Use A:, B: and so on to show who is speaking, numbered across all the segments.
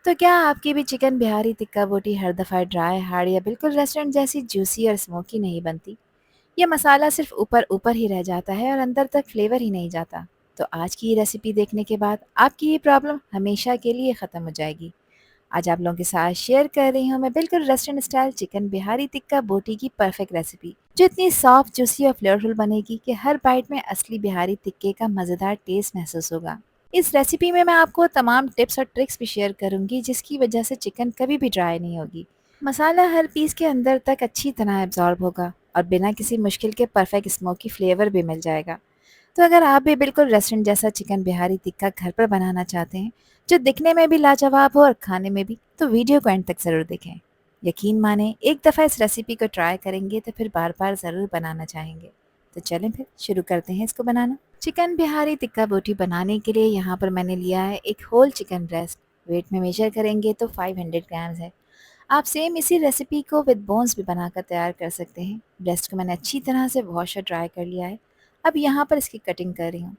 A: तो क्या आपकी भी चिकन बिहारी टिक्का बोटी हर दफ़ा ड्राई, हार्ड या बिल्कुल रेस्टोरेंट जैसी जूसी और स्मोकी नहीं बनती? ये मसाला सिर्फ ऊपर ऊपर ही रह जाता है और अंदर तक फ्लेवर ही नहीं जाता। तो आज की ये रेसिपी देखने के बाद आपकी ये प्रॉब्लम हमेशा के लिए ख़त्म हो जाएगी। आज आप लोगों के साथ शेयर कर रही हूँ मैं बिल्कुल restaurant style chicken Bihari tikka बोटी की परफेक्ट रेसिपी, जो इतनी सॉफ्ट, जूसी और फ्लेवरफुल बनेगी कि हर बाइट में असली बिहारी टिक्के का मज़ेदार टेस्ट महसूस होगा। इस रेसिपी में मैं आपको तमाम टिप्स और ट्रिक्स भी शेयर करूंगी, जिसकी वजह से चिकन कभी भी ड्राई नहीं होगी। मसाला हर पीस के अंदर तक अच्छी तरह एब्जॉर्ब होगा और बिना किसी मुश्किल के परफेक्ट स्मोकी फ्लेवर भी मिल जाएगा। तो अगर आप भी बिल्कुल रेस्टोरेंट जैसा चिकन बिहारी टिक्का घर पर बनाना चाहते हैं, जो दिखने में भी लाजवाब हो और खाने में भी, तो वीडियो को एंड तक ज़रूर देखें। यकीन माने, एक दफ़ा इस रेसिपी को ट्राई करेंगे तो फिर बार बार ज़रूर बनाना चाहेंगे। तो चलें फिर शुरू करते हैं इसको बनाना। चिकन बिहारी टिक्का बोटी बनाने के लिए यहाँ पर मैंने लिया है एक होल चिकन ब्रेस्ट। वेट में मेजर करेंगे तो 500 ग्राम्स है। आप सेम इसी रेसिपी को विद बोन्स भी बनाकर तैयार कर सकते हैं। ब्रेस्ट को मैंने अच्छी तरह से वॉश और ड्राई कर लिया है। अब यहाँ पर इसकी कटिंग कर रही हूँ।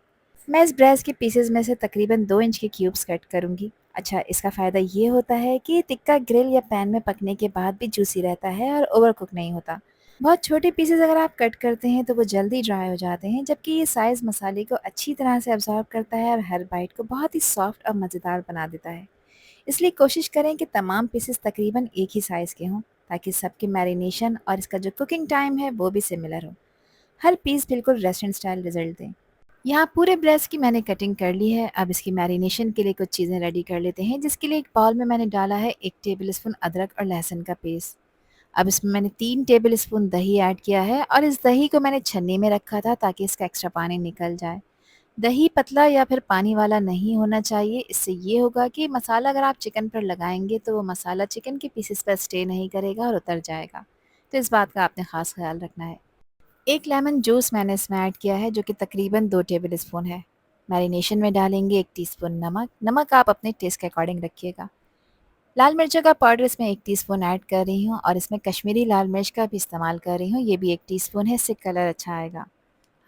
A: मैं इस ब्रेस्ट के पीसेस में से तकरीबन 2 इंच के क्यूब्स कट करूँगी। अच्छा, इसका फ़ायदा ये होता है कि ये टिक्का ग्रिल या पैन में पकने के बाद भी जूसी रहता है और ओवर कुक नहीं होता। बहुत छोटे पीसेस अगर आप कट करते हैं तो वो जल्दी ड्राई हो जाते हैं, जबकि ये साइज़ मसाले को अच्छी तरह से अब्जॉर्ब करता है और हर बाइट को बहुत ही सॉफ्ट और मज़ेदार बना देता है। इसलिए कोशिश करें कि तमाम पीसेस तकरीबन एक ही साइज़ के हों, ताकि सबके मैरिनेशन और इसका जो कुकिंग टाइम है वो भी सिमिलर हो। हर पीस बिल्कुल रेस्टोरेंट स्टाइल रिजल्ट दें। यहाँ पूरे ब्रेस्ट की मैंने कटिंग कर ली है। अब इसकी मैरिनेशन के लिए कुछ चीज़ें रेडी कर लेते हैं, जिसके लिए एक बाउल में मैंने डाला है 1 टेबल स्पून अदरक और लहसुन का पेस्ट। अब इसमें मैंने 3 टेबल स्पून दही ऐड किया है और इस दही को मैंने छन्नी में रखा था ताकि इसका एक्स्ट्रा पानी निकल जाए। दही पतला या फिर पानी वाला नहीं होना चाहिए। इससे ये होगा कि मसाला अगर आप चिकन पर लगाएंगे तो वो मसाला चिकन के पीसेस पर स्टे नहीं करेगा और उतर जाएगा। तो इस बात का आपने ख़ास ख्याल रखना है। एक लेमन जूस मैंने इसमें ऐड किया है, जो कि तकरीबन 2 टेबल स्पून है। मैरिनेशन में डालेंगे 1 टीस्पून नमक। नमक आप अपने टेस्ट के अकॉर्डिंग रखिएगा। लाल मिर्चों का पाउडर इसमें 1 टीस्पून ऐड कर रही हूँ और इसमें कश्मीरी लाल मिर्च का भी इस्तेमाल कर रही हूँ। ये भी 1 टीस्पून है, इससे कलर अच्छा आएगा।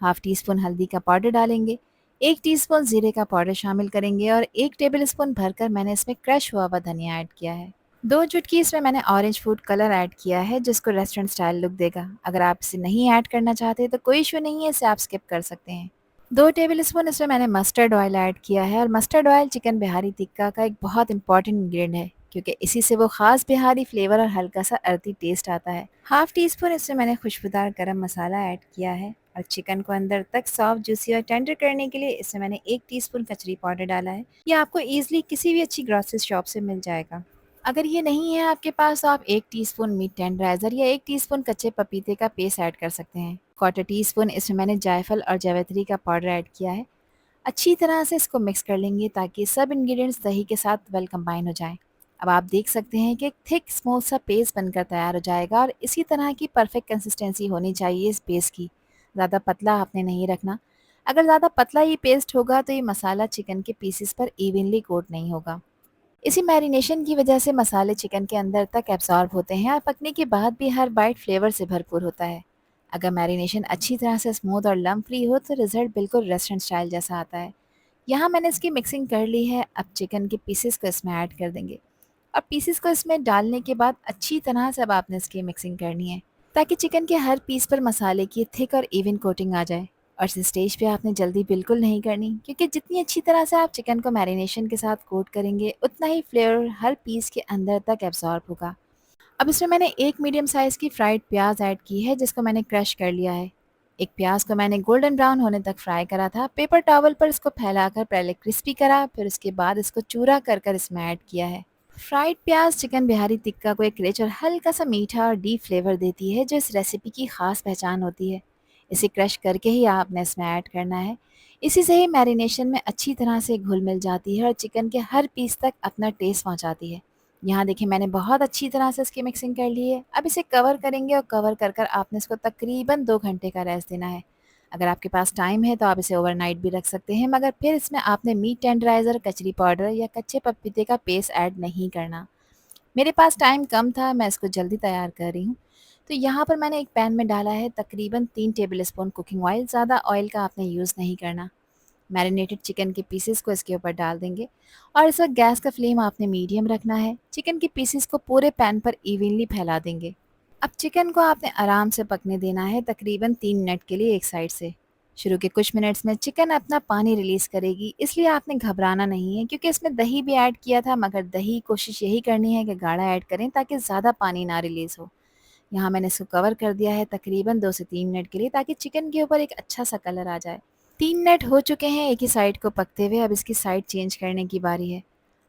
A: हाफ टी स्पून हल्दी का पाउडर डालेंगे। 1 टीस्पून ज़ीरे का पाउडर शामिल करेंगे और 1 टेबल स्पून भरकर मैंने इसमें क्रश हुआ हुआ धनिया ऐड किया है। 2 चुटकी इसमें मैंने ऑरेंज फूड कलर ऐड किया है, जिसको रेस्टोरेंट स्टाइल लुक देगा। अगर आप इसे नहीं ऐड करना चाहते तो कोई इशू नहीं है, इसे आप स्किप कर सकते हैं। 2 टेबल स्पून इसमें मैंने मस्टर्ड ऑयल ऐड किया है और mustard oil chicken Bihari tikka का एक बहुत इंपॉर्टेंट इंग्रेडिएंट है, क्योंकि इसी से वो ख़ास बिहारी फ्लेवर और हल्का सा अर्थी टेस्ट आता है। हाफ टी स्पून इसमें मैंने खुशबूदार गरम मसाला ऐड किया है और चिकन को अंदर तक सॉफ्ट, जूसी और टेंडर करने के लिए इसमें मैंने 1 टीस्पून कचरी पाउडर डाला है। ये आपको ईजिली किसी भी अच्छी ग्रोसरी शॉप से मिल जाएगा। अगर ये नहीं है आपके पास तो आप 1 टीस्पून मीट टेंडराइज़र या 1 टीस्पून कच्चे पपीते का पेस्ट ऐड कर सकते हैं। क्वार्टर टीस्पून इसमें मैंने जायफल और जावित्री का पाउडर ऐड किया है। अच्छी तरह से इसको मिक्स कर लेंगे ताकि सब इंग्रेडिएंट्स दही के साथ वेल कंबाइन हो जाएं। अब आप देख सकते हैं कि एक थिक स्मूथ सा पेस्ट बनकर तैयार हो जाएगा और इसी तरह की परफेक्ट कंसिस्टेंसी होनी चाहिए इस पेस्ट की। ज़्यादा पतला आपने नहीं रखना। अगर ज़्यादा पतला ये पेस्ट होगा तो ये मसाला चिकन के पीसेस पर इवनली कोट नहीं होगा। इसी मैरिनेशन की वजह से मसाले चिकन के अंदर तक एब्जॉर्ब होते हैं और पकने के बाद भी हर बाइट फ्लेवर से भरपूर होता है। अगर मैरिनेशन अच्छी तरह से स्मूथ और लम्प फ्री हो तो रिजल्ट बिल्कुल रेस्टोरेंट स्टाइल जैसा आता है। यहाँ मैंने इसकी मिक्सिंग कर ली है। अब चिकन के पीसेस को इसमें ऐड कर देंगे और पीसेस को इसमें डालने के बाद अच्छी तरह से अब आपने इसकी मिक्सिंग करनी है, ताकि चिकन के हर पीस पर मसाले की थिक और इवन कोटिंग आ जाए। और इस स्टेज पे आपने जल्दी बिल्कुल नहीं करनी, क्योंकि जितनी अच्छी तरह से आप चिकन को मैरिनेशन के साथ कोट करेंगे उतना ही फ्लेवर हर पीस के अंदर तक एब्जॉर्ब होगा। अब इसमें मैंने एक मीडियम साइज़ की फ्राइड प्याज ऐड की है, जिसको मैंने क्रश कर लिया है। एक प्याज को मैंने गोल्डन ब्राउन होने तक फ्राई करा था। पेपर टॉवल पर इसको फैलाकर पहले क्रिस्पी करा, फिर उसके बाद इसको चूरा कर कर इसमें ऐड किया है। फ्राइड प्याज चिकन बिहारी टिक्का को एक रिच और हल्का सा मीठा और डीप फ्लेवर देती है, जो इस रेसिपी की ख़ास पहचान होती है। इसे क्रश करके ही आपने इसमें ऐड करना है। इसी से ही मैरिनेशन में अच्छी तरह से घुल मिल जाती है और चिकन के हर पीस तक अपना टेस्ट पहुंचाती है। यहाँ देखिए, मैंने बहुत अच्छी तरह से इसकी मिक्सिंग कर ली है। अब इसे कवर करेंगे और कवर कर कर आपने इसको तकरीबन 2 घंटे का रेस्ट देना है। अगर आपके पास टाइम है तो आप इसे ओवरनाइट भी रख सकते हैं, मगर फिर इसमें आपने मीट टेंडराइज़र, कचरी पाउडर या कच्चे पपीते का पेस्ट ऐड नहीं करना। मेरे पास टाइम कम था, मैं इसको जल्दी तैयार कर रही हूँ। तो यहाँ पर मैंने एक पैन में डाला है तकरीबन 3 टेबल स्पून कुकिंग ऑयल। ज़्यादा ऑयल का आपने यूज़ नहीं करना। मैरिनेटेड चिकन के पीसेस को इसके ऊपर डाल देंगे और इस वक्त गैस का फ्लेम आपने मीडियम रखना है। चिकन के पीसेस को पूरे पैन पर इवनली फैला देंगे। अब चिकन को आपने आराम से पकने देना है, तकरीबन 3 मिनट के लिए एक साइड से। शुरू के कुछ मिनट्स में चिकन अपना पानी रिलीज़ करेगी, इसलिए आपने घबराना नहीं है क्योंकि इसमें दही भी ऐड किया था, मगर दही कोशिश यही करनी है कि गाढ़ा ऐड करें ताकि ज़्यादा पानी ना रिलीज़ हो। यहाँ मैंने इसको कवर कर दिया है तकरीबन 2 से 3 मिनट के लिए, ताकि चिकन के ऊपर एक अच्छा सा कलर आ जाए। 3 मिनट हो चुके हैं एक ही साइड को पकते हुए, अब इसकी साइड चेंज करने की बारी है।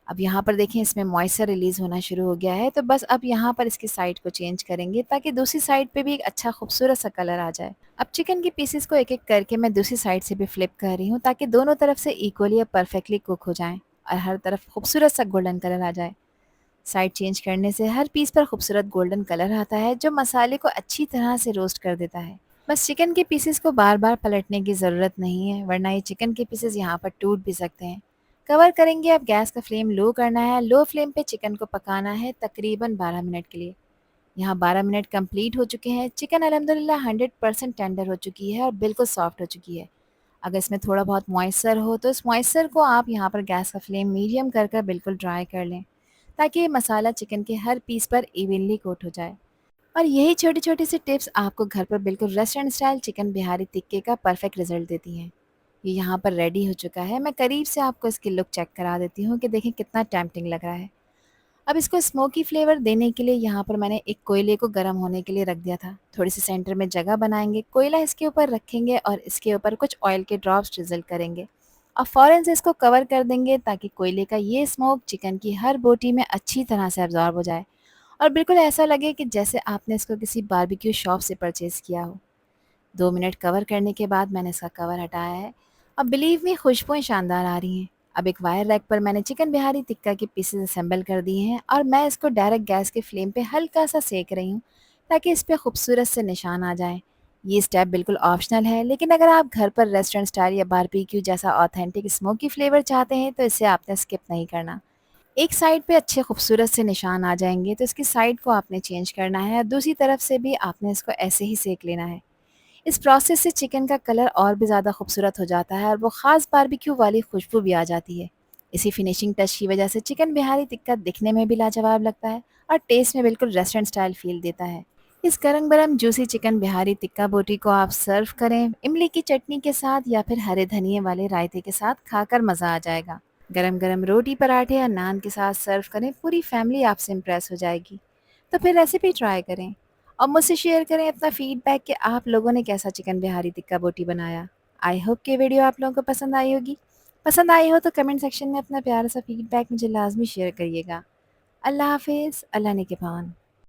A: अब यहाँ पर देखें इसमें मॉइस्चर रिलीज़ होना शुरू हो गया है, तो बस अब यहाँ पर इसकी साइड को चेंज करेंगे ताकि दूसरी साइड पे भी एक अच्छा खूबसूरत सा कलर आ जाए। अब चिकन के पीसेस को एक-एक करके मैं दूसरी साइड से भी फ्लिप कर रही हूँ ताकि दोनों तरफ से इक्वली और परफेक्टली कुक हो जाएँ और हर तरफ खूबसूरत सा गोल्डन कलर आ जाए। साइड चेंज करने से हर पीस पर खूबसूरत गोल्डन कलर आता है जो मसाले को अच्छी तरह से रोस्ट कर देता है। बस चिकन के पीसेस को बार बार पलटने की ज़रूरत नहीं है, वरना ये चिकन के पीसेस यहाँ पर टूट भी सकते हैं। कवर करेंगे, अब गैस का फ्लेम लो करना है। लो फ्लेम पे चिकन को पकाना है तकरीबन 12 मिनट के लिए। यहाँ 12 मिनट कंप्लीट हो चुके हैं। चिकन अल्हम्दुलिल्लाह 100% टेंडर हो चुकी है और बिल्कुल सॉफ्ट हो चुकी है। अगर इसमें थोड़ा बहुत मॉइस्चर हो तो इस मॉइस्चर को आप यहाँ पर गैस का फ्लेम मीडियम कर कर बिल्कुल ड्राई कर लें, ताकि ये मसाला चिकन के हर पीस पर इवनली कोट हो जाए। और यही छोटी-छोटी सी टिप्स आपको घर पर बिल्कुल रेस्टोरेंट स्टाइल चिकन बिहारी टिक्के का परफेक्ट रिजल्ट देती हैं। ये यहाँ पर रेडी हो चुका है। मैं करीब से आपको इसकी लुक चेक करा देती हूँ कि देखें कितना टेम्प्टिंग लग रहा है। अब इसको स्मोकी फ्लेवर देने के लिए यहाँ पर मैंने एक कोयले को गर्म होने के लिए रख दिया था। थोड़ी सी सेंटर में जगह बनाएंगे, कोयला इसके ऊपर रखेंगे और इसके ऊपर कुछ ऑयल के ड्रॉप्स drizzle करेंगे और फ़ौरन से इसको कवर कर देंगे ताकि कोयले का ये स्मोक चिकन की हर बोटी में अच्छी तरह से अब्जॉर्ब हो जाए और बिल्कुल ऐसा लगे कि जैसे आपने इसको किसी बारबेक्यू शॉप से परचेज़ किया हो। 2 मिनट कवर करने के बाद मैंने इसका कवर हटाया है। अब बिलीव मी खुशबुएँ शानदार आ रही हैं। अब एक वायर रैक पर मैंने चिकन बिहारी टिक्का के पीसेस असेंबल कर दिए हैं और मैं इसको डायरेक्ट गैस के फ्लेम पे हल्का-सा सेक रही हूँ ताकि इस पे खूबसूरत से निशान आ जाएँ। ये स्टेप बिल्कुल ऑप्शनल है, लेकिन अगर आप घर पर रेस्टोरेंट स्टाइल या बारबेक्यू जैसा ऑथेंटिक स्मोकी फ्लेवर चाहते हैं तो इसे आपने स्किप नहीं करना। एक साइड पे अच्छे खूबसूरत से निशान आ जाएँगे तो इसकी साइड को आपने चेंज करना है और दूसरी तरफ से भी आपने इसको ऐसे ही सेक लेना है। इस प्रोसेस से चिकन का कलर और भी ज़्यादा खूबसूरत हो जाता है और वो ख़ास बारबेक्यू वाली खुशबू भी आ जाती है। इसी फिनिशिंग टच की वजह से चिकन बिहारी टिक्का दिखने में भी लाजवाब लगता है और टेस्ट में बिल्कुल रेस्टोरेंट स्टाइल फ़ील देता है। इस गरम-गरम जूसी चिकन बिहारी टिक्का बोटी को आप सर्व करें इमली की चटनी के साथ या फिर हरे धनिये वाले रायते के साथ, खाकर मज़ा आ जाएगा। गरम-गरम रोटी, पराठे या नान के साथ सर्व करें, पूरी फैमिली आपसे इम्प्रेस हो जाएगी। तो फिर रेसिपी ट्राई करें और मुझसे शेयर करें अपना फीडबैक कि आप लोगों ने कैसा चिकन बिहारी टिक्का बोटी बनाया। आई होप कि वीडियो आप लोगों को पसंद आई होगी। पसंद आई हो तो कमेंट सेक्शन में अपना प्यारा सा फीडबैक मुझे लाज़मी शेयर करिएगा। अल्लाह हाफ़िज़, अल्लाह निगहबान।